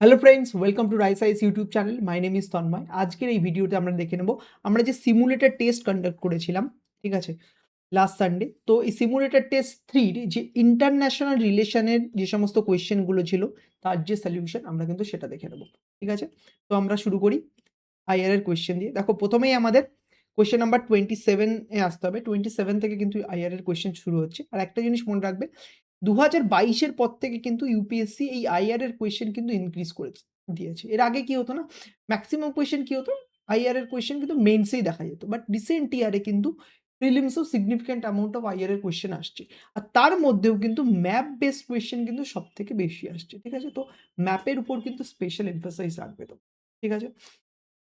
Hello friends, welcome to rice ice YouTube channel. My name is Tanmoy. আজকের এই ভিডিওতে আমরা দেখে নেব আমরা যে সিমুলেটর টেস্ট কন্ডাক্ট করেছিলাম, ঠিক আছে, লাস্ট সানডে। তো এই সিমুলেটর টেস্ট 3 যে ইন্টারন্যাশনাল রিলেশনের যে সমস্ত কোয়েশ্চেনগুলো ছিল তার যে সলিউশন আমরা কিন্তু সেটা দেখে নেব, ঠিক আছে। তো আমরা শুরু করি আইআর এর কোয়েশ্চেন দিয়ে। দেখো, প্রথমেই আমাদের কোয়েশ্চেন নাম্বার 27 এ আসতে হবে। 27 থেকে কিন্তু আইআর এর কোয়েশ্চেন শুরু হচ্ছে। আর একটা জিনিস মনে রাখবে, 2022 এর পর থেকে কিন্তু ইউপিএসসি এই আইআর এর কোয়েশ্চেন কিন্তু ইনক্রিজ করেছে দিয়েছে। এর আগে কি হতো না, ম্যাক্সিমাম কোয়েশ্চেন কি হতো, আইআর এর কোয়েশ্চেন কিন্তু মেইনসেই দেখা যেত। বাট রিসেন্ট ইয়ারে কিন্তু প্রিলিমসেও সিগনিফিক্যান্ট অ্যামাউন্ট অফ আইআর এর কোয়েশ্চেন আসছে। আর তার মধ্যেও কিন্তু ম্যাপ বেসড কোয়েশ্চেন কিন্তু সবথেকে বেশি আসছে, ঠিক আছে। তো ম্যাপের উপর কিন্তু স্পেশাল এমফাসাইজ রাখবে তো, ঠিক আছে।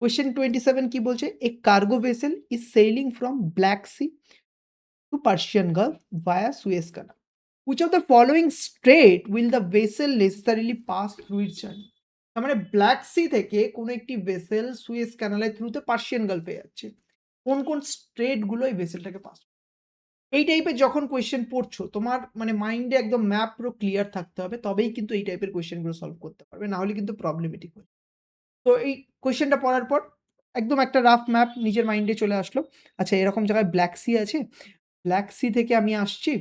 কোয়েশ্চেন 27 কি বলছে, a cargo vessel is sailing from Black Sea to Persian Gulf via Suez canal. Which of the following strait will the vessel necessarily pass through its journey? তার মানে ব্ল্যাক সি থেকে কোনো একটি ভেসেল সুয়েজ ক্যানালের থ্রুতে Persian গালফে যাচ্ছে। কোন কোন straight গুলো এই ভেসেলটাকে পাস, এই টাইপের যখন কোয়েশ্চেন পড়ছো তোমার মানে মাইন্ডে একদম ম্যাপ পুরো ক্লিয়ার থাকতে হবে, তবেই কিন্তু এই টাইপের কোয়েশ্চেনগুলো সলভ করতে পারবে, না হলে কিন্তু প্রবলেমেটিক হয়। তো এই কোয়েশ্চেনটা পড়ার পর একদম একটা রাফ ম্যাপ নিজের মাইন্ডে চলে আসলো। আচ্ছা, এরকম জায়গায় ব্ল্যাক সি আছে, ব্ল্যাক সি থেকে আমি আসছি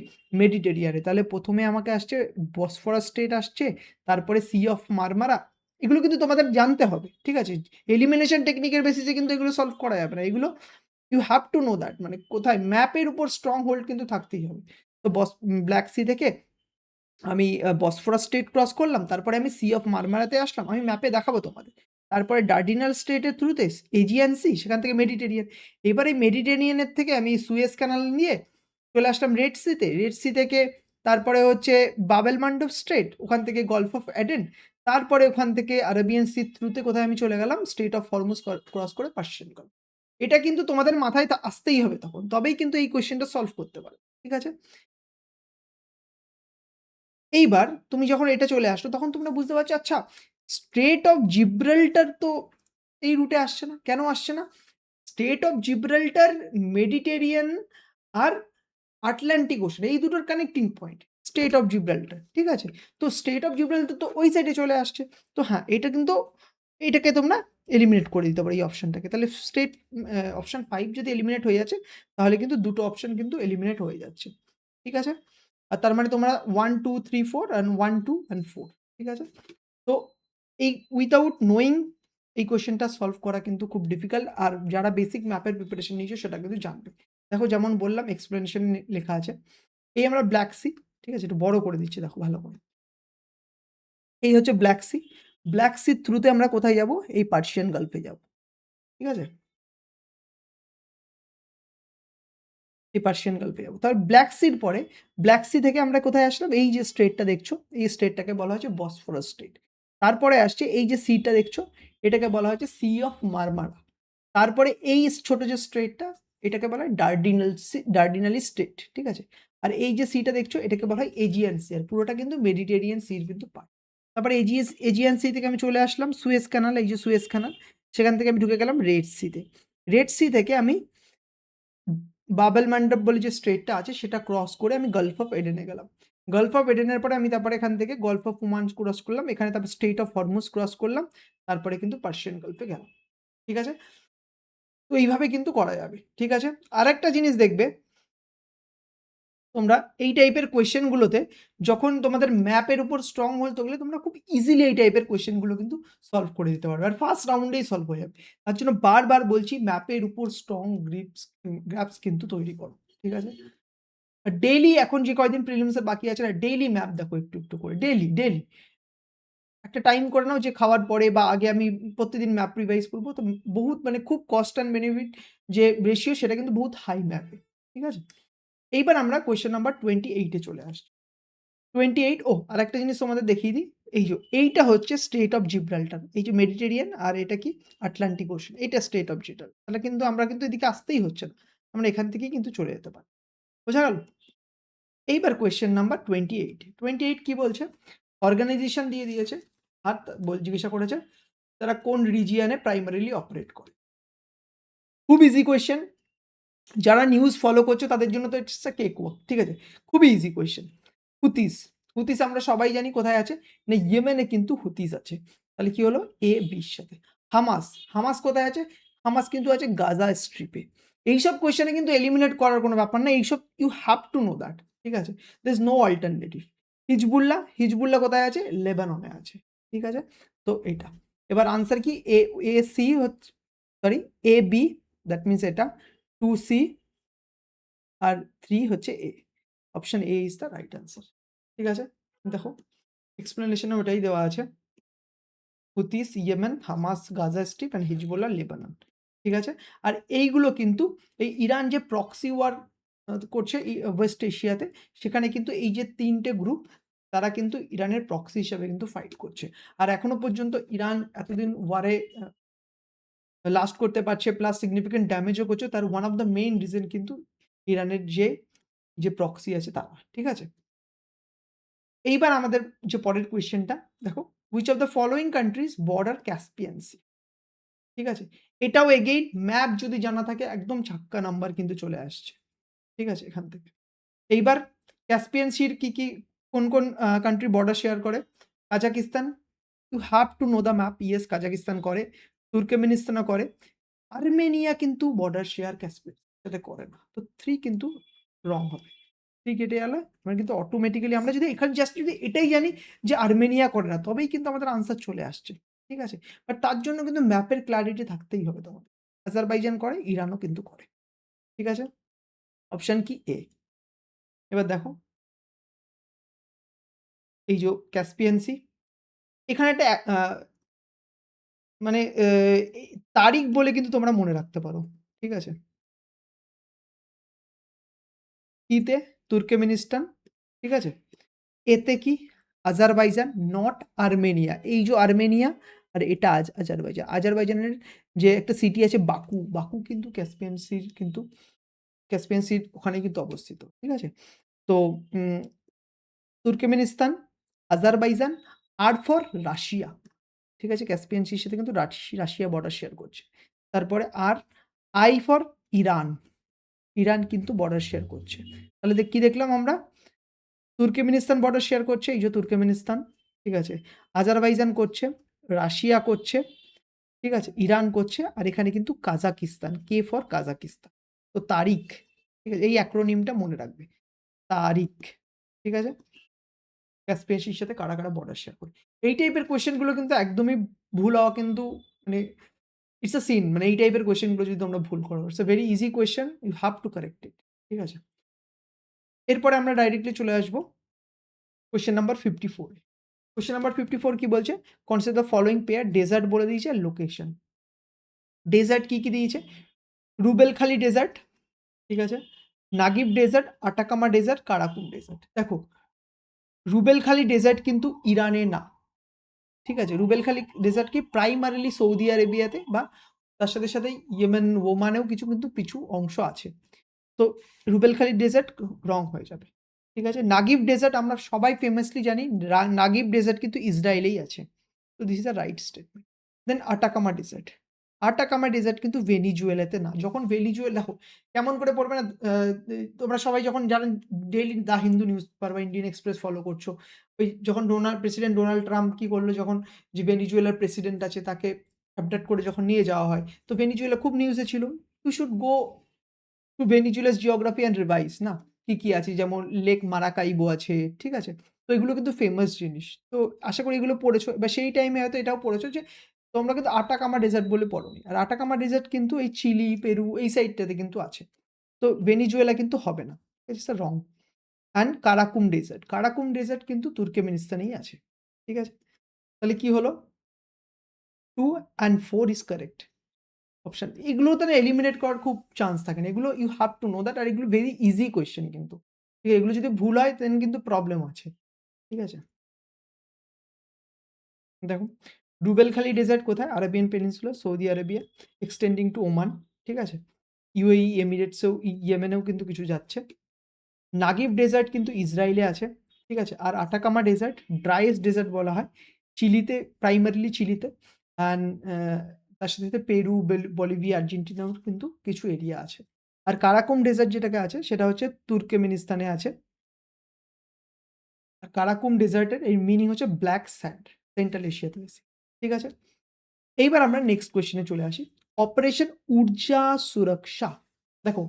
মেডিটেরিয়ানে, তাহলে প্রথমে আমাকে আসছে বসফরাস স্ট্রেট আসছে, তারপরে সি অফ মারমারা। এগুলো কিন্তু তোমাদের জানতে হবে, ঠিক আছে। এলিমিনেশন টেকনিকের বেসিসে কিন্তু এগুলো সলভ করা যাবে না। এগুলো you have to know that, মানে কোথায় ম্যাপের উপর স্ট্রং হোল্ড কিন্তু থাকতেই হবে। তো ব্ল্যাক সি থেকে আমি বসফরাস স্ট্রেট ক্রস করলাম, তারপরে আমি সি অফ মারমারাতে আসলাম, আমি ম্যাপে দেখাবো তোমাদের। তারপরে ডার্ডিনাল স্ট্রেটের থ্রুতে এজিয়ান সি, সেখান থেকে মেডিটেরিয়ান। এবার এই মেডিটেরিয়ানের থেকে আমি সুয়েজ ক্যানাল নিয়ে চলে আসলাম রেড সিতে। রেড সি থেকে তারপরে হচ্ছে বাবেল মান্ডব স্ট্রেট, ওখান থেকে গলফ অফ এডেন, তারপরে ওখান থেকে আরবিয়ান সি থ্রুতে কোথায় আমি চলে গেলাম, স্ট্রেট অফ হরমুজ ক্রস করে পার্সিয়ান গালফ। এটা কিন্তু তোমাদের মাথায় আসতেই হবে তখন, তবেই কিন্তু এই কোয়েশ্চেনটা সলভ করতে পারো, ঠিক আছে। এইবার তুমি যখন এটা চলে আসলো তখন তোমরা বুঝতে পারছো, আচ্ছা, স্ট্রেট অফ জিব্রাল্টার তো এই রুটে আসছে না, কেন আসছে না? স্ট্রেট অফ জিব্রাল্টার, মেডিটেরিয়ান আর আটলান্টিক ওশান, এই দুটোর connecting point Strait of Gibraltar, ঠিক আছে। তো স্ট্রেট অফ জিব্রাল্টার তো ওই সাইডে চলে আসছে। তো হ্যাঁ, এটা কিন্তু এটাকে তোমরা এলিমিনেট করে দিতে পারো এই অপশনটাকে। তাহলে স্ট্রেট অপশন 5 যদি এলিমিনেট হয়ে যাচ্ছে, তাহলে কিন্তু দুটো অপশন কিন্তু এলিমিনেট হয়ে যাচ্ছে, ঠিক আছে। আর তার মানে তোমরা 1 2 3 4 অ্যান্ড 1 2 অ্যান্ড 4, ঠিক আছে। তো এই উইথআউট নোয়িং এই কোয়েশ্চেনটা সলভ করা কিন্তু খুব ডিফিকাল্ট। আর যারা বেসিক ম্যাপের প্রিপারেশন নিয়েছে সেটা কিন্তু জানবে। দেখো, যেমন বললাম এক্সপ্লেনেশন লেখা আছে। এই আমরা ব্ল্যাক সি, ঠিক আছে, একটু বড় করে দিচ্ছি, দেখো ভালো করে। এই হচ্ছে ব্ল্যাক সি। ব্ল্যাক সির থ্রুতে আমরা কোথায় যাব? এই পার্সিয়ান গালফে যাব, ঠিক আছে। এই পার্সিয়ান গালফে যাবো। তার ব্ল্যাক সির পরে ব্ল্যাক সি থেকে আমরা কোথায় আসলাম? এই যে স্ট্রেটটা দেখছো, এই স্ট্রেটটাকে বলা হচ্ছে বসফরাস স্ট্রেট। তারপরে আসছে এই যে সিটা দেখছো, এটাকে বলা হচ্ছে সি অফ মারমারা। তারপরে এই ছোট যে স্ট্রেটটা, এটাকে বলা হয় ডার্ডিনালি স্ট্রেট, ঠিক আছে। আর এই যে সিটা দেখছো, এটাকে বলা হয় এজিয়ান সি। আর পুরোটা কিন্তু মেডিটেরিয়ান সির কিন্তু পার্ট। তারপরে এজিয়ান সি থেকে আমি চলে আসলাম সুয়েজ ক্যানাল, এই যে সুয়েজ ক্যানাল, সেখান থেকে আমি ঢুকে গেলাম রেড সিতে। রেড সি থেকে আমি বাবেল মান্ডব বলে যে স্ট্রেটটা আছে সেটা ক্রস করে আমি গালফ অফ এডেনে গেলাম। গালফ অফ এডেনের পরে আমি তারপরে এখান থেকে গলফ অফ ওমান ক্রস করলাম, এখানে তারপর স্ট্রেট অফ হরমুজ ক্রস করলাম, তারপরে কিন্তু পার্সিয়ান গালফে গেলাম, ঠিক আছে। তো এইভাবে কিন্তু করা যাবে, ঠিক আছে। আরেকটা জিনিস দেখবে তোমরা, এই টাইপের কোয়েশ্চেন গুলোতে যখন তোমাদের ম্যাপের উপর স্ট্রং হোল্ড থাকলে তোমরা খুব ইজিলি এই টাইপের কোয়েশ্চেন গুলো কিন্তু সলভ করে দিতে পারবে, আর ফার্স্ট রাউন্ডেই সলভ হয়ে যাবে। তার জন্য বারবার বলছি, ম্যাপের উপর স্ট্রং গ্রাফস কিন্তু তৈরি করো, ঠিক আছে। ডেইলি এখন যে কয়দিন প্রিলিমস এর বাকি আছে না, ডেইলি ম্যাপ দেখো একটু একটু করে, ডেইলি ডেইলি একটা টাইম করে নাও যে খাওয়ার পরে বা আগে আমি প্রত্যেকদিন ম্যাপ রিভাইজ করবো। তো বহুত মানে খুব কস্ট অ্যান্ড বেনিফিট যে রেশিও, সেটা কিন্তু বহুত হাই ম্যাপে, ঠিক আছে। এইবার আমরা কোয়েশ্চেন নাম্বার 28 এ চলে আসছি। 28, ও আরেকটা জিনিস তোমাদের দেখিয়ে দিই। এই যে এইটা হচ্ছে স্ট্রেট অফ জিব্রাল্টার, এই যে মেডিটেরিয়ান আর এটা কি আটলান্টিক ওশান, এটা স্ট্রেট অফ জিব্রাল্টার। তাহলে কিন্তু আমরা কিন্তু এদিকে আসতেই হচ্ছে না, আমরা এখান থেকেই কিন্তু চলে যেতে পারি। বোঝা গেল? এইবার কোয়েশ্চেন নাম্বার 28। 28 কি বলছে? অর্গানাইজেশন দিয়ে দিয়েছে, আর জিজ্ঞাসা করেছে তারা কোন রিজিয়নে প্রাইমারিলি অপারেট করে। খুব ইজি কোয়েশ্চেন, যারা নিউজ ফলো করছো তাদের জন্য তো ইটস আ কেক ওয়াক, ঠিক আছে। খুবই ইজি কোয়েশ্চেন। হুতিস, হুতিস আমরা সবাই জানি কোথায় আছে না, ইয়েমেনে কিন্তু হুতিস আছে। তাহলে কি হলো? A, B র সাথে। হামাস, হামাস কোথায় আছে? হামাস কিন্তু আছে গাজা স্ট্রিপে। এইসব কোয়েশ্চেনে কিন্তু এলিমিনেট করার কোনো ব্যাপার না। এইসব you have to know that. ঠিক আছে? there is no alternative. Hezbollah, Hezbollah কোথায় আছে? লেবাননে আছে। ঠিক আছে? তো এইটা। এবার আনসার কি? সি হচ্ছে সরি বি দ্যাট মিনস এটা 2 সি আর 3 হচ্ছে A. Option A is the right answer. ঠিক আছে? দেখো এক্সপ্লেনেশনে ওটাই দেওয়া আছে। Houthis, Yemen, Hamas, Gaza Strip and Hezbollah, Lebanon. ঠিক আছে? আর এইগুলো কিন্তু এই ইরান যে প্রক্সি ওয়ার করছে ওয়েস্ট এশিয়াতে, সেখানে কিন্তু এই যে ৩ টে গ্রুপ তারা কিন্তু ইরানের প্রক্সি হিসাবে কিন্তু ফাইট করছে। আর এখনো পর্যন্ত ইরান এতদিন ওয়ারে লাস্ট করতে পারছে প্লাস সিগনিফিক্যান্ট ড্যামেজও করছে। তার one of the main reason কিন্তু ইরানের যে প্রক্সি আছে তারা। ঠিক আছে? এইবার আমাদের যে পরের কোয়েশ্চেনটা দেখো, which of the following countries border Caspian Sea? ঠিক আছে? এটাও এগেইন ম্যাপ যদি জানা থাকে একদম ছাক্কা নাম্বার কিন্তু চলে আসছে। ঠিক আছে? এখান থেকে। এইবার ক্যাসপিয়ান সির কোন কান্ট্রি বর্ডার শেয়ার করে? Kazakhstan, you have to know the map. Yes, Kazakhstan করে। তুর্কমেনিস্তানও করে। আর্মেনিয়া কিন্তু বর্ডার শেয়ার ক্যাসপিয়ান সাথে করে না। তো 3 কিন্তু রং হবে। 3 কেটে গেলে আমরা কিন্তু অটোমেটিক্যালি আমরা যদি এখানে জাস্ট যদি এটাই জানি যে আর্মেনিয়া করে না, তবেই কিন্তু আমাদের আনসার চলে আসছে। ঠিক আছে? বাট তার জন্য কিন্তু ম্যাপের ক্লারিটি থাকতেই হবে তোমাদের। আজারবাইজান করে, ইরানও কিন্তু করে। ঠিক আছে? অপশন কি? এ। এবার দেখো, এই যে ক্যাসপিয়ান সি, এখানে একটা মানে এই তারিখ বলে কিন্তু তোমরা মনে রাখতে পারো। ঠিক আছে? তে তুর্কমেনিস্তান, ঠিক আছে? এতে কি? Azerbaijan, not Armenia. এই যে আর্মেনিয়া আর এটা আজারবাইজান। আজারবাইজানের যে একটা সিটি আছে বাকু, বাকু কিন্তু ক্যাসপিয়ান সির ওখানে কিন্তু অবস্থিত। ঠিক আছে? তো তুর্কমেনিস্তান, আজারবাইজান, আর ফর রাশিয়া। ঠিক আছে? ক্যাসপিয়ান সির সাথে কিন্তু রাশিয়া বর্ডার শেয়ার করছে। তারপরে আর আই ফর ইরান। ইরান কিন্তু বর্ডার শেয়ার করছে। তাহলে কি দেখলাম আমরা? তুর্কমেনিস্তান বর্ডার শেয়ার করছে, এই যে তুর্কমেনিস্তান। ঠিক আছে? আজারবাইজান করছে, রাশিয়া করছে, ঠিক আছে? ইরান করছে আর এখানে কিন্তু কাজাকিস্তান, কে ফর কাজাকিস্তান। তো তারিখ, ঠিক আছে? এই অ্যাক্রোনিমটা মনে রাখবে। তারিখ, ঠিক আছে? ক্যাসপিয়ান সির সাথে কারা বর্ডার শেয়ার করে। এই টাইপের কোয়েশ্চেন গুলো কিন্তু একদমই ভুল হওয়া কিন্তু মানে ইটস আ সিন। মানে এই টাইপের কোয়েশ্চেন গুলো যদি তোমরা ভুল করো, it's a very easy question, you have to correct it. ঠিক আছে? এরপরে আমরা ডাইরেক্টলি চলে আসবো কোয়েশ্চেন নাম্বার 54 এ। কোয়েশ্চেন নাম্বার 54 কি বলছে? Consider the following pair, desert বলে দিয়েছে আর লোকেশন। ডেজার্ট কি দিয়েছে? রুবেলখালি ডেজার্ট, ঠিক আছে? নাগিব desert, Atacama desert, Karakum desert. দেখো, রুবেলখালি ডেজার্ট কিন্তু ইরানে না। ঠিক আছে? রুবেলখালি ডেজার্ট কি প্রাইমারিলি সৌদি আরেবিয়াতে বা তার সাথে ইয়েমেন, ওমানেও কিছু অংশ আছে। তো রুবেলখালি ডেজার্ট রং হয়ে যাবে। ঠিক আছে? নাগিব ডেজার্ট আমরা সবাই ফেমাসলি জানি নাগিব ডেজার্ট কিন্তু ইসরায়েলেই আছে। তো this is the right statement. Then Atacama desert. Atacama desert কিন্তু ভেনিজুয়েলাতে না। যখন ভেনিজুয়েলা দেখো কেমন করে পড়বে না তোমরা সবাই যখন জানেন daily the Hindu news paper বা ইন্ডিয়ান এক্সপ্রেস ফলো করছো। ওই যখন প্রেসিডেন্ট ডোনাল্ড ট্রাম্প কি করলো যখন যে ভেনিজুয়েলার প্রেসিডেন্ট আছে তাকে অ্যাবডাক্ট করে যখন নিয়ে যাওয়া হয়। তো ভেনিজুয়েলা খুব নিউজে ছিল। You should go to Venezuela's geography and revise না? কি আছে যেমন লেক মারাকাইবো আছে, ঠিক আছে? তো এগুলো কিন্তু ফেমাস জিনিস। তো আশা করি এগুলো পড়েছো বা সেই টাইমে হয়তো এটাও পড়েছো যে তোমরা কিন্তু আটাকামা ডেজার্ট বলে পড়োনি। আর আটাকামা ডেজার্ট কিন্তু এই চিলি, পেরু এই সাইডটাতে কিন্তু আছে। তো ভেনিজুয়েলা কিন্তু হবে না। It's a wrong. And Karakum desert. Karakum desert কিন্তু তুর্কমেনিস্তানেই আছে। ঠিক আছে? তাহলে কি হলো? 2 অ্যান্ড 4 ইস কারেক্ট। অপশন এগুলো তো এলিমিনেট করার খুব চান্স থাকে না। এগুলো you have to know that আর এগুলো ভেরি ইজি কোয়েশ্চেন কিন্তু। ঠিক আছে? এগুলো যদি ভুল হয় দেন কিন্তু প্রবলেম আছে। ঠিক আছে? দেখো, রুবেলখালি ডেজার্ট কোথায়? Arabian Peninsula, Saudi Arabia, extending to Oman. ঠিক আছে? ইউএই, এমিরেটসেও ইয়েমেনেও কিন্তু কিছু যাচ্ছে। নাগিব ডেজার্ট কিন্তু ইসরায়েলে আছে। ঠিক আছে? আর আটাকামা ডেজার্ট ড্রাইয়েস্ট ডেজার্ট বলা হয়। চিলিতে প্রাইমারিলি চিলিতে অ্যান্ড তার সাথে পেরু, বলিভিয়া, আর্জেন্টিনাও কিন্তু কিছু এরিয়া আছে। আর কারাকুম ডেজার্ট যেটাকে আছে সেটা হচ্ছে তুর্কমেনিস্তানে আছে। আর কারাকুম ডেজার্টের এর মিনিং হচ্ছে ব্ল্যাক স্যান্ড। সেন্ট্রাল এশিয়াতে বেশি। ঠিক আছে? এইবার আমরা নেক্সট কোয়েশ্চেনে চলে আসি। অপারেশন ঊর্জা সুরক্ষা। দেখো,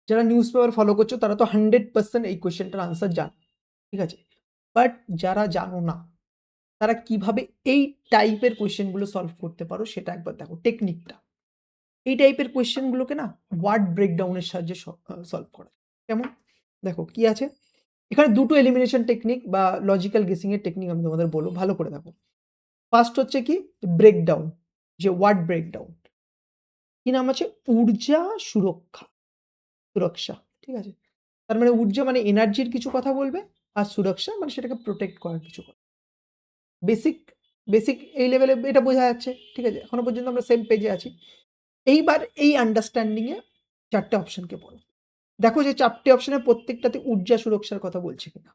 যারা নিউজ পেপার ফলো করছো তারা তো 100% এই কোয়েশ্চেনটার আনসার জানো। ঠিক আছে? বাট যারা জানো না, তারা কিভাবে এই টাইপের কোয়েশ্চেনগুলো সলভ করতে পারো সেটা একবার দেখো টেকনিকটা। এই টাইপের কোয়েশ্চেনগুলোকে না ওয়ার্ড ব্রেকডাউনের সাহায্যে সলভ করা যায়। কেমন? দেখো কি আছে? এখানে দুটো এলিমিনেশন টেকনিক বা লজিক্যাল গেসিং এর টেকনিক আমি তোমাদের বলবো, ভালো করে দেখো। ফার্স্ট হচ্ছে কি? ব্রেকডাউন, যে ওয়ার্ড ব্রেকডাউন। কি নাম আছে? ঊর্জা সুরক্ষা। ঠিক আছে? তার মানে ঊর্জা মানে এনার্জির কিছু কথা বলবে, আর সুরক্ষা মানে সেটাকে প্রোটেক্ট করার কিছু কথা। বেসিক বেসিক এই লেভেলে এটা বোঝা যাচ্ছে। ঠিক আছে? এখনো পর্যন্ত আমরা সেম পেজে আছি। এইবার এই আন্ডারস্ট্যান্ডিং এ ৪ টে অপশনকে পড়ো। দেখো যে ৪ টে অপশনের প্রত্যেকটাতে ঊর্জা সুরক্ষার কথা বলছে কিনা।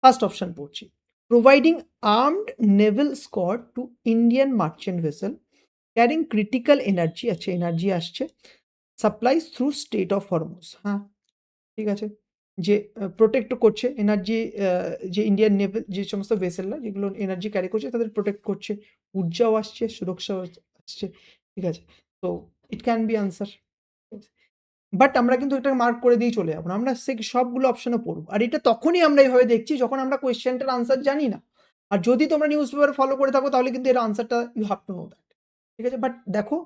ফার্স্ট অপশন পড়ছি। Providing armed naval squad to Indian merchant vessel carrying critical energy, আচ্ছা এনার্জি আসছে, supplies through Strait of Hormuz. হ্যাঁ, ঠিক আছে? যে প্রোটেক্ট করছে এনার্জি, যে ইন্ডিয়ান নেভি যে সমস্ত ভেসেলরা যেগুলো এনার্জি ক্যারি করছে তাদের প্রোটেক্ট করছে। ঊর্জাও আসছে, সুরক্ষাও আসছে। ঠিক আছে? তো it can be answer. But আমরা কিন্তু এটা মার্ক করে দিয়েই চলে যাবো না। আমরা সবগুলো অপশনও পড়বো। আর এটা তখনই আমরা এভাবে দেখছি যখন আমরা কোয়েশ্চেনটার আনসার জানি না। আর যদি তোমরা নিউজ পেপার ফলো করে থাকো তাহলে কিন্তু এর আনসারটা you have to know that. ঠিক আছে? বাট দেখো,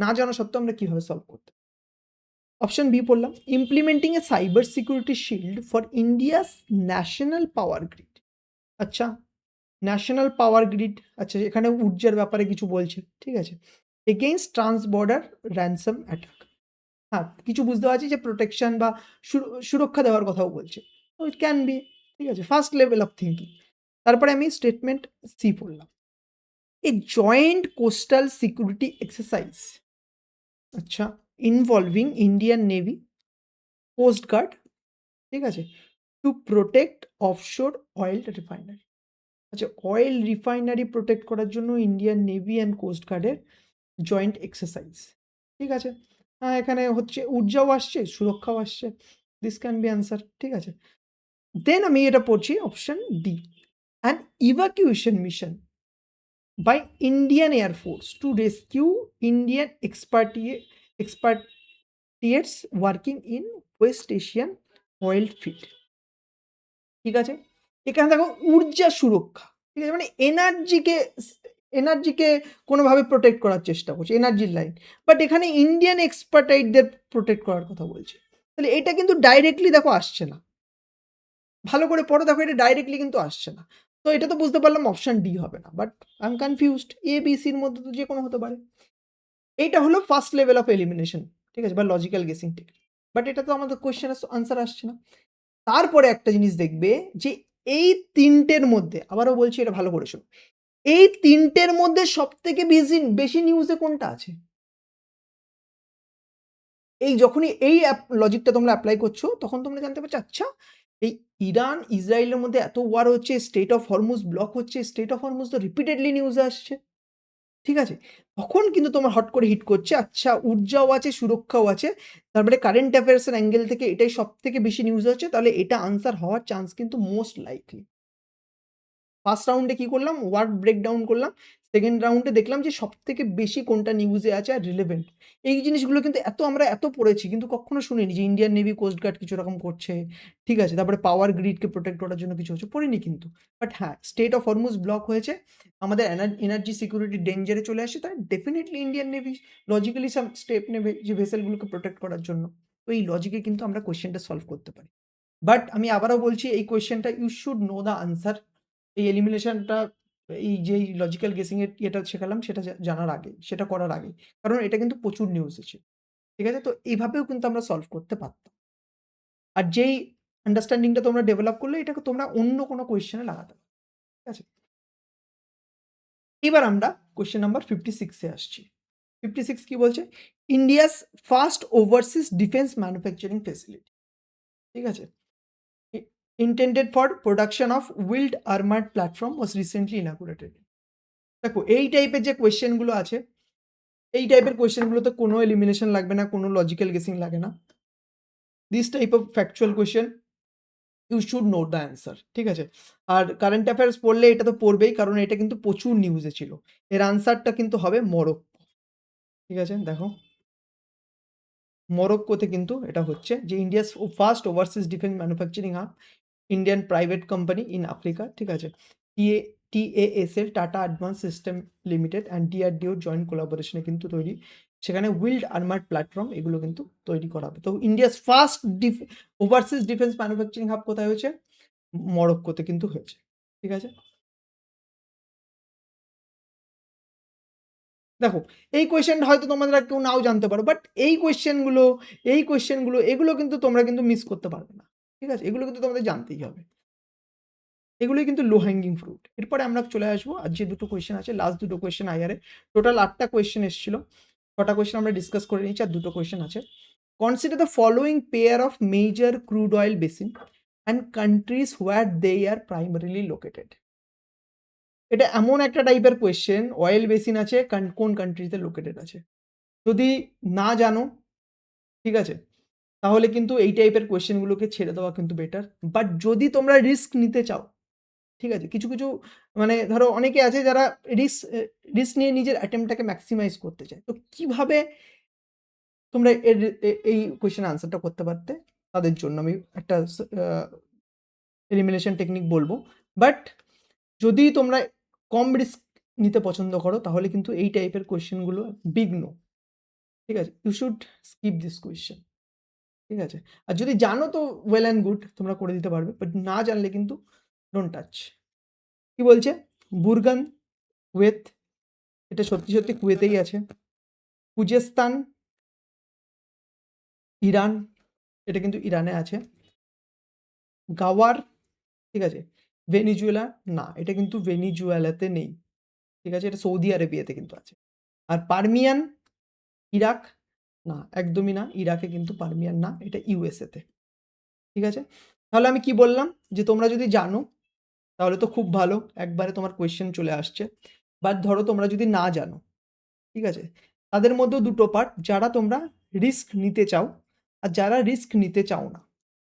না জানা সত্ত্বেও আমরা কিভাবে সলভ করতে। অপশন বি পড়লাম, implementing a cyber security shield for India's national power grid. আচ্ছা, ন্যাশনাল পাওয়ার গ্রিড, আচ্ছা এখানে ঊর্জার ব্যাপারে কিছু বলছে। ঠিক আছে? Against trans border ransom attack. হ্যাঁ, কিছু বুঝতে পারছি যে প্রোটেকশন বা সুরক্ষা দেওয়ার কথাও বলছে। তো ইট ক্যান বি। ঠিক আছে? First level of thinking. তারপরে আমি স্টেটমেন্ট সি পড়লাম। A joint coastal security exercise, আচ্ছা, involving Indian navy, coast guard, ঠিক আছে? To protect offshore oil refinery. আচ্ছা, অয়েল রিফাইনারি প্রোটেক্ট করার জন্য ইন্ডিয়ান নেভি অ্যান্ড কোস্ট গার্ডের জয়েন্ট এক্সারসাইজ। ঠিক আছে? হ্যাঁ, এখানে হচ্ছে ঊর্জাও আসছে, সুরক্ষাও আসছে। This can be answer. ঠিক আছে? দেন আমি এটা পড়ছি option D. An evacuation mission by Indian air force to rescue Indian expatriates working in West Asian oil field. ঠিক আছে? এখানে দেখো ঊর্জা সুরক্ষা। ঠিক আছে? মানে এনার্জিকে কোনোভাবে প্রোটেক্ট করার চেষ্টা করছে, এনার্জির লাইন। বাট এখানে ইন্ডিয়ান এক্সপার্টাইটদের প্রোটেক্ট করার কথা বলছে। তাহলে এটা কিন্তু ডাইরেক্টলি দেখো আসছে না। ভালো করে পড়ো, দেখো এটা ডাইরেক্টলি কিন্তু আসছে না। তো এটা তো বুঝতে পারলাম অপশন ডি হবে না। But I am confused. A, B, সির মধ্যে তো যেকোনো হতে পারে। এইটা হলো ফার্স্ট লেভেল অফ এলিমিনেশন। ঠিক আছে? বা লজিক্যাল গেসিং টেকনিক। বাট এটা তো আমাদের কোয়েশ্চেনের আনসার আসছে না। তারপরে একটা জিনিস দেখবে যে এই ৩ টের মধ্যে, আবারও বলছি এটা ভালো করে শোনো। এই ৩ টের মধ্যে সবথেকে বেশি নিউজে কোনটা আছে? এই যখনই এই লজিকটা তোমরা এপ্লাই করছো তখন তোমরা জানতে পারছো, আচ্ছা এই ইরান ইসরায়েলের মধ্যে এত ওয়ার হচ্ছে, স্টেট অফ হরমুজ ব্লক হচ্ছে, স্টেট অফ হরমুজ তো রিপিটেডলি নিউজে আসছে। ঠিক আছে? তখন কিন্তু তোমার হট করে হিট করছে, আচ্ছা ঊর্জাও আছে, সুরক্ষাও আছে। তার মানে কারেন্ট অ্যাফেয়ার্স এর অ্যাঙ্গেল থেকে এটাই সবথেকে বেশি নিউজ হচ্ছে। তাহলে এটা আনসার হওয়ার চান্স কিন্তু মোস্ট লাইকলি। ফার্স্ট রাউন্ডে কি করলাম? ওয়ার্ড ব্রেকডাউন করলাম। সেকেন্ড রাউন্ডে দেখলাম যে সবথেকে বেশি কোনটা নিউজে আছে আর রিলেভেন্ট। এই জিনিসগুলো কিন্তু আমরা এত পড়েছি কিন্তু কখনো শুনিনি যে ইন্ডিয়ান নেভি, কোস্ট গার্ড কিছু এরকম করছে। ঠিক আছে? তারপরে পাওয়ার গ্রিডকে প্রোটেক্ট করার জন্য কিছু হচ্ছে। পড়িনি কিন্তু। বাট হ্যাঁ, স্টেট অফ হরমুজ ব্লক হয়েছে। আমাদের এনার্জি সিকিউরিটি ডেঞ্জারে চলে আসে। তাই ডেফিনিটলি ইন্ডিয়ান নেভি লজিক্যালি সাম স্টেপ নেবে যে ভেসেলগুলোকে প্রোটেক্ট করার জন্য। তো এই লজিকে কিন্তু আমরা কোয়েশ্চেনটা সলভ করতে পারি। বাট আমি আবারও বলছি এই কোয়েশ্চেনটা you should know the answer. এই এলিমিনেশনটা, এই যেই লজিক্যাল গেসিং এর ইয়েটা শেখালাম সেটা জানার আগে, সেটা করার আগে। কারণ এটা কিন্তু প্রচুর নিউজ আছে। ঠিক আছে? তো এইভাবেও কিন্তু আমরা সলভ করতে পারতাম। আর যেই আন্ডারস্ট্যান্ডিং টা তোমরা ডেভেলপ করলে এটাকে তোমরা অন্য কোনো কোয়েশ্চেন এ লাগাতে পারো। ঠিক আছে? এবার আমরা কোয়েশ্চেন নাম্বার 56 এ আসছি। 56 কি বলছে? India's first overseas defence manufacturing facility. ঠিক আছে? I intended for production of wheeled armored platform was recently inaugurated. দেখো এই টাইপের যে কোয়েশ্চেন গুলো আছে, এই টাইপের কোয়েশ্চেন গুলোতে কোনো এলিমিনেশন লাগবে না, কোনো লজিক্যাল গেসিং লাগে না। This type of factual question you should know the answer, ঠিক আছে? আর কারেন্ট অ্যাফেয়ার্স পড়লে এটা তো পড়বেই, কারণ এটা কিন্তু প্রচুর নিউজে ছিল। এর আনসারটা কিন্তু হবে মরক্কো, ঠিক আছে? দেখো মরক্কোতে কিন্তু এটা হচ্ছে যে India's first overseas defence manufacturing hub, Indian private company in Africa, ঠিক আছে? TASL Tata advance system limited and DRDO joint কোলাবোরেশনে কিন্তু তৈরি। সেখানে উইল্ড আর্মার্ড প্ল্যাটফর্ম এগুলো কিন্তু তৈরি করা হবে। তো India's first overseas defence manufacturing hub কোথায় হয়েছে? মরক্কোতে কিন্তু হয়েছে, ঠিক আছে? দেখো এই কোয়েশ্চেনটা হয়তো তোমরা কেউ নাও জানতে পারো, বাট এই কোয়েশ্চেনগুলো এগুলো কিন্তু তোমরা কিন্তু মিস করতে পারবে না, ঠিক আছে? এগুলো কিন্তু তোমাদের জানতেই হবে। এগুলোই কিন্তু লো হ্যাঙ্গিং ফ্রুট। এরপরে আমরা চলে আসবো আর যে দুটো কোয়েশ্চেন আছে, লাস্ট দুটো কোয়েশ্চেন আইআরে। টোটাল 8টা কোয়েশ্চেন এসেছিল, 6টা কোয়েশ্চেন আমরা ডিসকাস করে নিয়েছি আর দুটো কোয়েশ্চেন আছে। Consider the following pair of major crude oil basin and countries where they are primarily located. এটা এমন একটা টাইপের কোয়েশ্চেন, অয়েল বেসিন আছে, কোন কান্ট্রিতে লোকেটেড আছে। যদি না জানো, ঠিক আছে, তাহলে কিন্তু এই টাইপের কোয়েশ্চেনগুলোকে ছেড়ে দেওয়া কিন্তু বেটার। বাট যদি তোমরা রিস্ক নিতে চাও, ঠিক আছে, কিছু কিছু মানে ধরো অনেকে আছে যারা রিস্ক নিয়ে নিজের অ্যাটেম্পটাকে ম্যাক্সিমাইজ করতে চায়, তো কিভাবে তোমরা এই কোয়েশ্চেন আনসারটা করতে পারতে, তাদের জন্য আমি একটা এলিমিনেশন টেকনিক বলবো। বাট যদি তোমরা কম রিস্ক নিতে পছন্দ করো, তাহলে কিন্তু এই টাইপের কোয়েশ্চেনগুলো বিগ নো, ঠিক আছে? You should skip this question, ঠিক আছে? আর যদি জানো তো ওয়েল অ্যান্ড গুড, তোমরা করে দিতে পারবে, বাট না জানলে কিন্তু ডোন্ট টাচ। কি বলছে? বুরগান, কুয়েত, এটা সত্যি সত্যি কুয়েতেই আছে। খুজেস্তান, ইরান, এটা কিন্তু ইরানে আছে। গাওয়ার, ঠিক আছে। ভেনিজুয়েলা, না এটা কিন্তু ভেনিজুয়েলাতে নেই, ঠিক আছে, এটা সৌদি আরবিয়াতে কিন্তু আছে। আর পারমিয়ান, ইরাক, না একদমই না, ইরাকে কিন্তু পারমিয়ান না, এটা ইউএসএতে, ঠিক আছে? তাহলে আমি কি বললাম, যে তোমরা যদি জানো তাহলে তো খুব ভালো, একবারে তোমার কোয়েশ্চেন চলে আসছে। বাট ধরো তোমরা যদি না জানো, ঠিক আছে, তাদের মধ্যেও দুটো পার্ট, যারা তোমরা রিস্ক নিতে চাও আর যারা রিস্ক নিতে চাও না।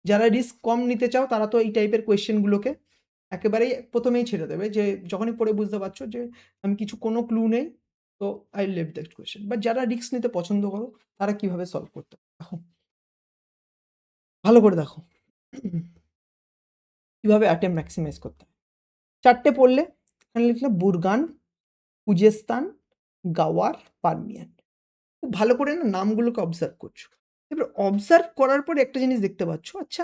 যারা রিস্ক কম নিতে চাও তারা তো এই টাইপের কোয়েশ্চেনগুলোকে একেবারেই প্রথমেই ছেড়ে দেবে, যে যখনই পড়ে বুঝতে পারছো যে আমি কোনো ক্লু নেই, তো I leave that question. But যারা রিস্ক নিতে পছন্দ করো, তারা কিভাবে সলভ করতে পারে দেখো, ভালো করে দেখো কিভাবে অ্যাটেম্প ম্যাক্সিমাইজ করতে হয়। 4টে পড়লে এখানে লিখলে বুরগান, খুজেস্তান, গাওয়ার, পারমিয়ান। খুব ভালো করে না নামগুলোকে অবজার্ভ করছো। এবার অবজার্ভ করার পরে একটা জিনিস দেখতে পাচ্ছ, আচ্ছা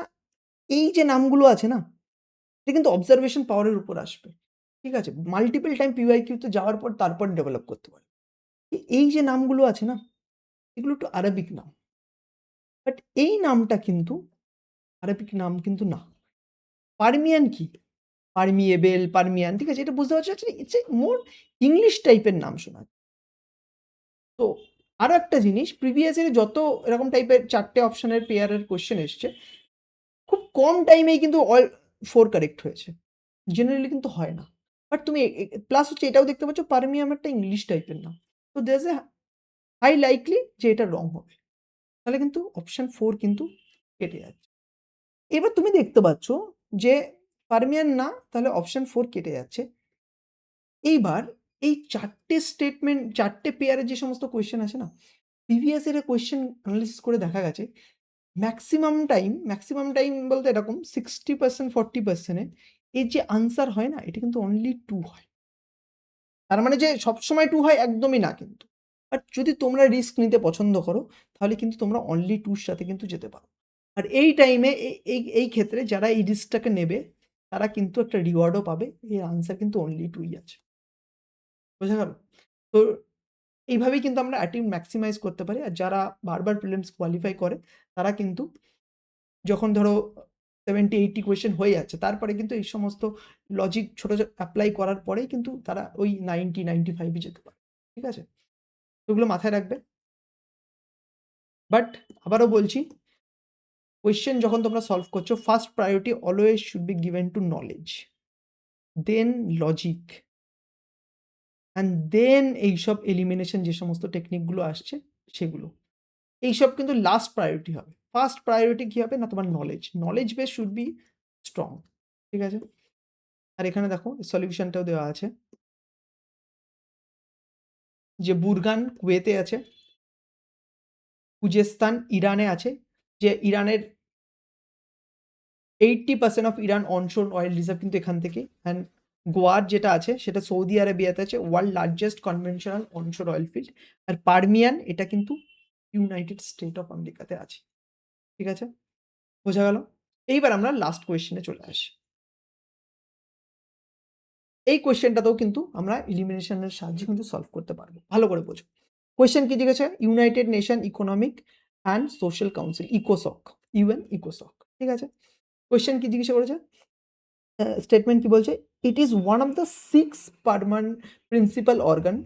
এই যে নামগুলো আছে না, এটা কিন্তু অবজারভেশন পাওয়ারের উপর আসবে, ঠিক আছে? মাল্টিপল টাইম পিওয়াইকিউতে যাওয়ার পর তারপর ডেভেলপ করতে পারে। এই যে নামগুলো আছে না, এগুলো একটু আরবিক নাম। বাট এই নামটা কিন্তু আরবিক নাম কিন্তু না। পারমিয়ান কি? পারমিয়েবেল, পারমিয়ান, ঠিক আছে? এটা বুঝতে পারছো? ইটস এ মোর ইংলিশ টাইপের নাম শোনা। তো আরো একটা জিনিস, প্রিভিয়াস ইয়ারে যত এরকম টাইপের 4টে অপশনের পেয়ারের কোয়েশ্চেন এসছে, খুব কম টাইমেই কিন্তু অল 4 কারেক্ট হয়েছে। জেনারেলি কিন্তু হয় না। বাট তুমি প্লাস হচ্ছে এটাও দেখতে পাচ্ছ পারমিয়াম একটা ইংলিশ টাইপের নাম। তো there is a high likely যে এটা রং হবে। তাহলে কিন্তু অপশন 4 কিন্তু কেটে যাচ্ছে। এবার তুমি দেখতে পাচ্ছ যে পারমিয়ান না, তাহলে অপশন 4 কেটে যাচ্ছে। এইবার এই 4টে স্টেটমেন্ট, 4টে পেয়ারের যে সমস্ত কোয়েশ্চেন আছে না, প্রিভিয়াস ইয়ারের কোয়েশ্চেন অ্যানালিসিস করে দেখা গেছে ম্যাক্সিমাম টাইম বলতে এরকম 60% 40% এ এর যে আনসার হয় না, এটা কিন্তু অনলি 2 হয়। তার মানে যে সবসময় 2 হয় একদমই না কিন্তু। বাট যদি তোমরা রিস্ক নিতে পছন্দ করো, তাহলে কিন্তু তোমরা অনলি 2 র সাথে কিন্তু যেতে পারো। আর এই টাইমে এই ক্ষেত্রে যারা এই রিস্কটাকে নেবে, তারা কিন্তু একটা রিওয়ার্ডও পাবে। এর আনসার কিন্তু অনলি 2 ই আছে। বোঝা গেল? তো এইভাবেই কিন্তু আমরা অ্যাটেম্প্ট ম্যাক্সিমাইজ করতে পারি। আর যারা বারবার প্রিলিমস কোয়ালিফাই করে, তারা কিন্তু যখন ধরো 70-80 কোয়েশ্চেন হয়ে যাচ্ছে, তারপরে কিন্তু এই সমস্ত লজিক ছোট অ্যাপ্লাই করার পরেই কিন্তু তারা ওই 90-95 এ যেতে পারে। ঠিক আছে? তো ওগুলো মাথায় রাখবে। বাট আবারও বলছি, কোয়েশ্চেন যখন তোমরা সলভ করছো, first priority always should be given to knowledge, then logic, and then এইসব এলিমিনেশন যে সমস্ত টেকনিকগুলো আসছে সেগুলো। এইসব কিন্তু লাস্ট প্রায়োরিটি হবে। ফার্স্ট প্রায়োরিটি কি হবে না, তোমার knowledge base should be strong. ঠিক আছে? আর এখানে দেখো সলিউশনটাও দেওয়া আছে যে বুরগান কুয়েতে আছে, খুজেস্তান ইরানে আছে, যে ইরানের 80% অফ ইরান অনশোর অয়েল রিজার্ভ কিন্তু এখান থেকে, অ্যান্ড গোয়ার যেটা আছে সেটা সৌদি আরবিয়াতে আছে, world largest conventional onshore oil field. আর পারমিয়ান এটা কিন্তু ইউনাইটেড স্টেট অফ আমেরিকাতে আছে। ঠিক আছে, বোঝা গেল? এইবার আমরা লাস্ট কোয়েশ্চেনে চলে আসি। এই কোয়েশ্চেনটাতেও কিন্তু আমরা এলিমিনেশনের সাহায্যে কিন্তু সলভ করতে পারবো। ভালো করে বোঝো। কোয়েশ্চেন কি জিজ্ঞেস হয়? United nation economic and social council, ইকোসক, UN ইকোসক। ঠিক আছে, কোয়েশ্চেন কি জিজ্ঞাসা করেছে? স্টেটমেন্ট কি বলছে? It is one of the 6 permanent principal organ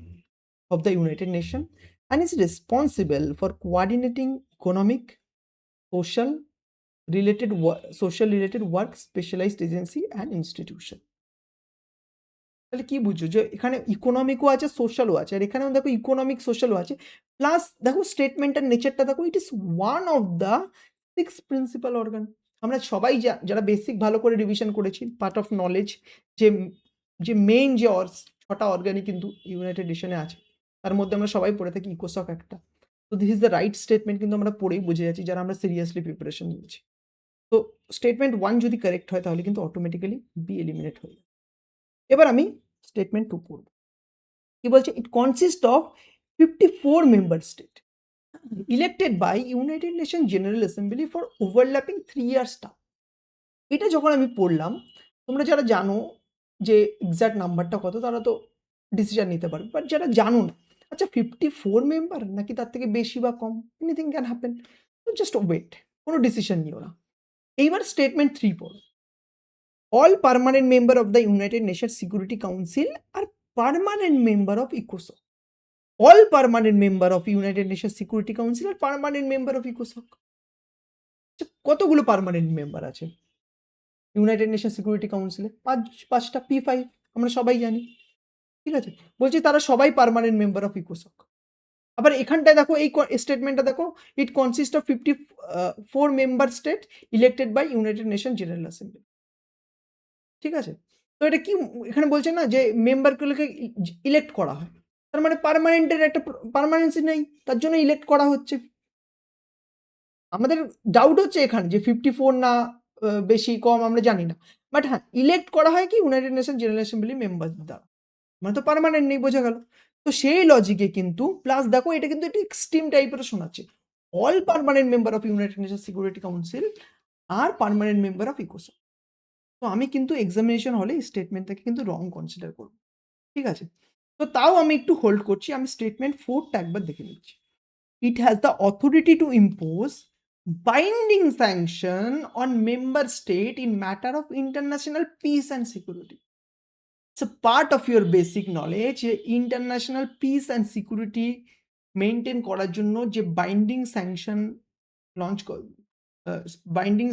of the United Nations and is responsible for coordinating economic, social social related work, specialized agency and institution. তাহলে কি বুঝছো যে এখানে ইকোনমিকও আছে, সোশ্যালও আছে, আর এখানেও দেখো ইকোনমিক সোশ্যালও আছে, প্লাস দেখো স্টেটমেন্টের নেচারটা দেখো, it is one of the 6 principal organ. আমরা সবাই যারা বেসিক ভালো করে রিভিশন করেছি, পার্ট অফ নলেজ, যে যে মেইন যে 6টা অর্গানই কিন্তু ইউনাইটেড নেশনে আছে, তার মধ্যে আমরা সবাই পড়ে থাকি ইকোসক একটা। তো this is the right statement, কিন্তু আমরা পড়েই বুঝে যাচ্ছি যারা আমরা সিরিয়াসলি প্রিপারেশন নিয়েছি। তো স্টেটমেন্ট 1 যদি কারেক্ট হয় তাহলে কিন্তু অটোমেটিক্যালি বি এলিমিনেট হয়ে যাবে। এবার আমি স্টেটমেন্ট 2 পড়ব। কি বলছে? It consist of 54 member state elected by united nation general assembly for overlapping 3 years term. এটা যখন আমি পড়লাম, তোমরা যারা জানো যে এক্সাক্ট নাম্বারটা কত তারা তো ডিসিশন নিতে পারবে, বাট যারা জানো না, আচ্ছা 54 মেম্বার নাকি তার থেকে বেশি বা কম, এনিথিং ক্যান হ্যাপেন, তো জাস্ট ওয়েট, কোনো ডিসিশন নিও না। এইবার স্টেটমেন্ট 3 পড়ো। All permanent member of the United Nation Security Council আর পার্মানেন্ট মেম্বার অফ ইকোসক। All permanent member of United Nation Security Council আর পার্মানেন্ট মেম্বার অফ ইকোসক। কতগুলো পার্মানেন্ট মেম্বার আছে ইউনাইটেড নেশন সিকিউরিটি কাউন্সিলে? 5টা, P5 আমরা সবাই জানি। ঠিক আছে, বলছি তারা সবাই পার্মানেন্ট মেম্বার অফ ইকোসক। আবার এখানটায় দেখো, এই স্টেটমেন্টটা দেখো, it consist of 54 member state elected by united nation general assembly. ঠিক আছে, তো এটা কি এখানে বলছে না যে মেম্বারগুলোকে ইলেক্ট করা হয়, তার মানে পার্মানেন্টের একটা পার্মানেন্সি নেই, তার জন্য ইলেক্ট করা হচ্ছে। আমাদের ডাউট হচ্ছে এখানে যে 54 না বেশি কম আমরা জানি না, বাট হ্যাঁ ইলেক্ট করা হয় কি United nation general assembly member দ্বারা, মানে তো পার্মানেন্ট নেই, বোঝা গেল? তো সেই লজিকে কিন্তু প্লাস দেখো এটা কিন্তু একটু এক্সট্রিম টাইপের শোনাচ্ছে, all permanent member of United Nation Security Council আর পার্মানেন্ট মেম্বার অফ ইকোসক। তো আমি কিন্তু এক্সামিনেশন হলে স্টেটমেন্টটাকে কিন্তু রং কনসিডার করব। ঠিক আছে, তো তাও আমি একটু হোল্ড করছি, আমি স্টেটমেন্ট 4টা একবার দেখে নিচ্ছি। It has the authority two impose binding sanction on member state in matter of international piece and security. It's a part of your basic knowledge, international piece and security maintain করার জন্য যে binding sanction launch binding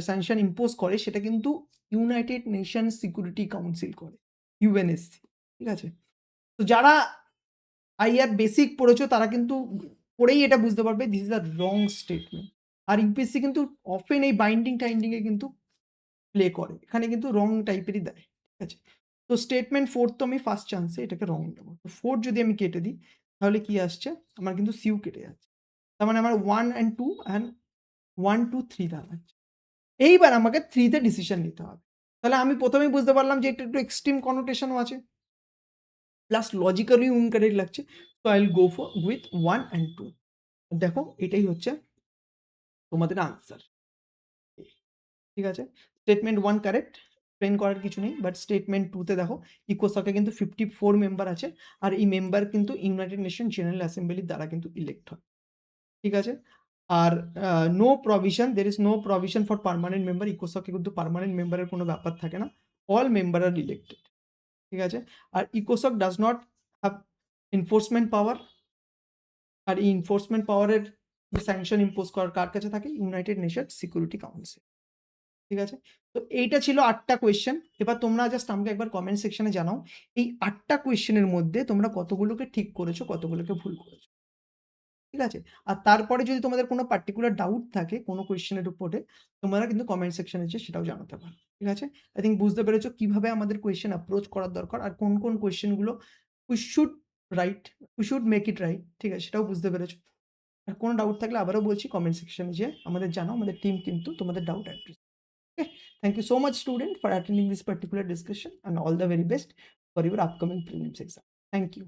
sanction impose করে সেটা কিন্তু United Nation Security council করে, UNSC. ঠিক আছে, তো যারা আইআর বেসিক পড়েছো তারা কিন্তু পড়েই এটা বুঝতে পারবে this is a wrong statement. আর ইউপিএসসি কিন্তু অফেন এই বাইন্ডিং টাইন্ডিংয়ে কিন্তু প্লে করে, এখানে কিন্তু রং টাইপেরই দেয়। ঠিক আছে, তো স্টেটমেন্ট 4 তো আমি ফার্স্ট চান্সে এটাকে রং দেবো। তো 4 যদি আমি কেটে দিই তাহলে কি আসছে? আমার কিন্তু সিউ কেটে যাচ্ছে, তার মানে আমার 1 and 2 and 1, 2, 3 দাঁড়াচ্ছে। এইবার আমাকে 3 তে ডিসিশন নিতে হবে। তাহলে আমি প্রথমেই বুঝতে পারলাম যে এটা একটু এক্সট্রিম কনোটেশনও আছে, প্লাস লজিক্যালি ইনকারেক্ট লাগছে। So I will go for with 1 and 2। দেখো এটাই হচ্ছে তোমাদের আনসার। ঠিক আছে, স্টেটমেন্ট 1 কারেক্ট, এক্সপ্লেইন করার কিছু নেই, বাট স্টেটমেন্ট 2 তে দেখো ইকোসকে কিন্তু 54 মেম্বার আছে, আর এই মেম্বার কিন্তু ইউনাইটেড নেশন জেনারেল অ্যাসেম্বলির দ্বারা কিন্তু ইলেক্ট হয়। ঠিক আছে, আর no provision, there is no provision for permanent member, ইকোসকে কিন্তু পার্মানেন্ট মেম্বারের কোনো ব্যাপার থাকে না, অল মেম্বার আর ইলেক্টেড। ঠিক আছে, আর ইকোসক ডাজ নট হ্যাভ এনফোর্সমেন্ট পাওয়ার, আর এই এনফোর্সমেন্ট পাওয়ারের স্যাংশন ইম্পোজ করার কার কাছে থাকে? United Nation Security council. ঠিক আছে, তো এইটা ছিল 8টা কোয়েশ্চেন। এবার তোমরা জাস্ট আমাকে একবার কমেন্ট সেকশনে জানাও এই 8টা কোয়েশ্চেনের মধ্যে তোমরা কতগুলোকে ঠিক করেছো, কতগুলোকে ভুল করেছো। ঠিক আছে? আর তারপরে যদি তোমাদের কোনো পার্টিকুলার ডাউট থাকে কোনো কোয়েশ্চেনের উপরে, তোমরা কিন্তু কমেন্ট সেকশনে এসে সেটাও জানাতে পারো। ঠিক আছে? আই থিংক বুঝতে পেরেছো কিভাবে আমাদের কোয়েশ্চেন অ্যাপ্রোচ করার দরকার আর কোন কোয়েশ্চেনগুলো we should write, we should make it right. ঠিক আছে? সেটাও বুঝতে পেরেছো। আর কোনো ডাউট থাকলে আবারও বলছি কমেন্ট সেকশনে যেয়ে আমাদের জানাও। আমাদের টিম কিন্তু তোমাদের doubt address. Okay. Thank you so much, student, for attending this particular discussion, and all the very best for your upcoming prelims exam. Thank you.